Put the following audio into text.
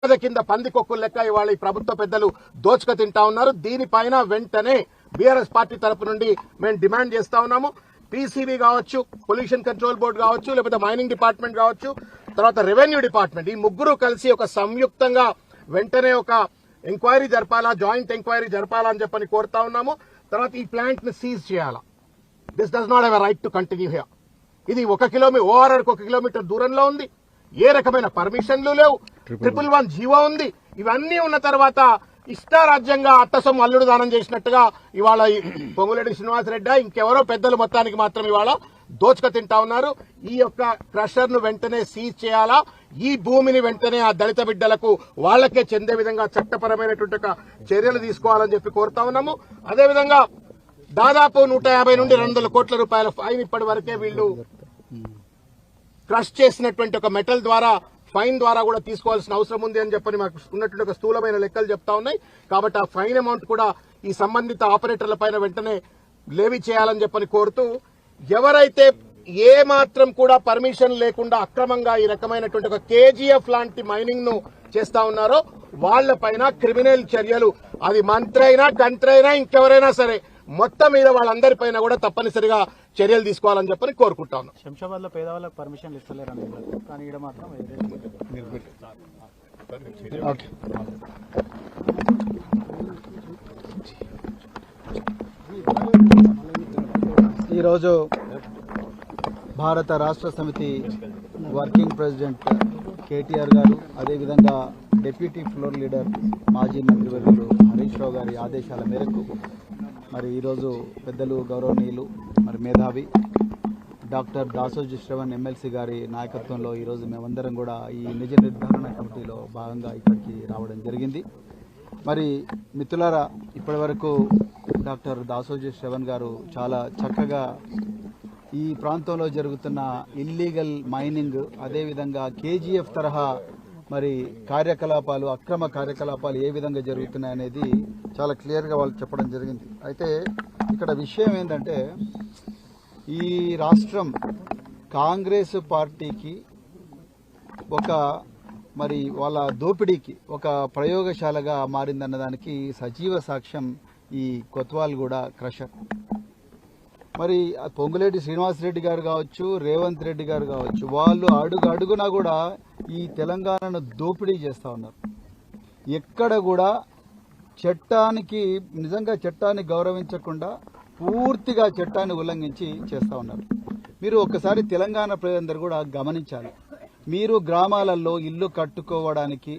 కింద పందికొక్కులు లెక్క ఇవాళ ఈ ప్రభుత్వ పెద్దలు దోచుక తింటా ఉన్నారు. దీనిపైన వెంటనే బీఆర్ఎస్ పార్టీ తరపు నుండి మేము డిమాండ్ చేస్తా ఉన్నాము. పీసీబీ కావచ్చు, పొల్యూషన్ కంట్రోల్ బోర్డు కావచ్చు, లేకపోతే మైనింగ్ డిపార్ట్మెంట్ కావచ్చు, తర్వాత రెవెన్యూ డిపార్ట్మెంట్, ఈ ముగ్గురు కలిసి ఒక సంయుక్తంగా వెంటనే ఒక ఎంక్వైరీ జరపాలా, జాయింట్ ఎంక్వైరీ జరపాలా అని చెప్పని కోరుతా ఉన్నాము. తర్వాత ఈ ప్లాంట్ ని సీజ్ చేయాలా. This does not have a right to continue here. ఇది 1 కిలోమీటర్ ఓఆర్ఆర్ 1 కిలోమీటర్ దూరంలో ఉంది. ఏ రకమైన పర్మిషన్లు లేవు. 111 జీవో ఉంది. ఇవన్నీ ఉన్న తర్వాత ఇష్టారాజ్యంగా అట్టసం అల్లుడు దానం చేసినట్టుగా ఇవాళ పొంగులేటి శ్రీనివాసరెడ్డి ఇంకెవరో పెద్దలు మొత్తానికి మాత్రం ఇవాళ దోచుక తింటా ఉన్నారు. ఈ యొక్క క్రషర్ ను వెంటనే సీజ్ చేయాలా. ఈ భూమిని వెంటనే ఆ దళిత బిడ్డలకు వాళ్లకే చెందే విధంగా చట్టపరమైనటువంటి చర్యలు తీసుకోవాలని చెప్పి కోరుతా ఉన్నాము. అదేవిధంగా దాదాపు 150 నుండి 200 కోట్ల రూపాయల ఫైన్ ఇప్పటి వరకే వీళ్లు క్రష్ చేసినటువంటి ఒక మెటల్ ద్వారా ఫైన్ ద్వారా కూడా తీసుకోవాల్సిన అవసరం ఉంది అని చెప్పని మాకు ఉన్నటువంటి ఒక స్థూలమైన లెక్కలు చెప్తా ఉన్నాయి. కాబట్టి ఆ ఫైన్ అమౌంట్ కూడా ఈ సంబంధిత ఆపరేటర్ల పైన వెంటనే లేవీ చేయాలని చెప్పని కోరుతూ, ఎవరైతే ఏ మాత్రం కూడా పర్మిషన్ లేకుండా అక్రమంగా ఈ రకమైనటువంటి ఒక కేజీఎఫ్ లాంటి మైనింగ్ ను చేస్తా ఉన్నారో వాళ్లపైన క్రిమినల్ చర్యలు, అది మంత్రి అయినా కంత్రి అయినా ఇంకెవరైనా సరే మొత్తం మీద వాళ్ళందరిపైన కూడా తప్పనిసరిగా చర్యలు తీసుకోవాలని చెప్పని కోరుకుంటా ఉన్నాం. శంషాబాద్ లో పేదవాళ్ళకి పర్మిషన్ ఇస్తలేరని, కానీ ఇక్కడ మాత్రం ఈరోజు భారత రాష్ట్ర సమితి వర్కింగ్ ప్రెసిడెంట్ కేటీఆర్ గారు, అదేవిధంగా డిప్యూటీ ఫ్లోర్ లీడర్ మాజీ మంత్రివర్యులు హరీష్ రావు గారి ఆదేశాల మేరకు మరి ఈరోజు పెద్దలు గౌరవనీయులు మరి మేధావి డాక్టర్ దాసోజీ శ్రవణ్ ఎమ్మెల్సీ గారి నాయకత్వంలో ఈరోజు మేమందరం కూడా ఈ నిజ నిర్ధారణ కమిటీలో భాగంగా ఇక్కడికి రావడం జరిగింది. మరి మిత్రులారా, ఇప్పటివరకు డాక్టర్ దాసోజీ శ్రవణ్ గారు చాలా చక్కగా ఈ ప్రాంతంలో జరుగుతున్న ఇల్లీగల్ మైనింగ్, అదేవిధంగా కేజీఎఫ్ తరహా మరి కార్యకలాపాలు, అక్రమ కార్యకలాపాలు ఏ విధంగా జరుగుతున్నాయనేది చాలా క్లియర్గా వాళ్ళు చెప్పడం జరిగింది. అయితే ఇక్కడ విషయం ఏంటంటే, ఈ రాష్ట్రం కాంగ్రెస్ పార్టీకి ఒక మరి వాళ్ళ దోపిడీకి ఒక ప్రయోగశాలగా మారిందన్నదానికి సజీవ సాక్ష్యం ఈ కొత్వాల్గూడ క్రషర్. మరి పొంగులేటి శ్రీనివాసరెడ్డి గారు కావచ్చు, రేవంత్ రెడ్డి గారు కావచ్చు, వాళ్ళు అడుగునా కూడా ఈ తెలంగాణను దోపిడీ చేస్తూ ఉన్నారు. ఎక్కడ కూడా చట్టానికి, నిజంగా చట్టాన్ని గౌరవించకుండా పూర్తిగా చట్టాన్ని ఉల్లంఘించి చేస్తూ ఉన్నారు. మీరు ఒక్కసారి తెలంగాణ ప్రజలందరూ కూడా గమనించాలి. మీరు గ్రామాలలో ఇల్లు కట్టుకోవడానికి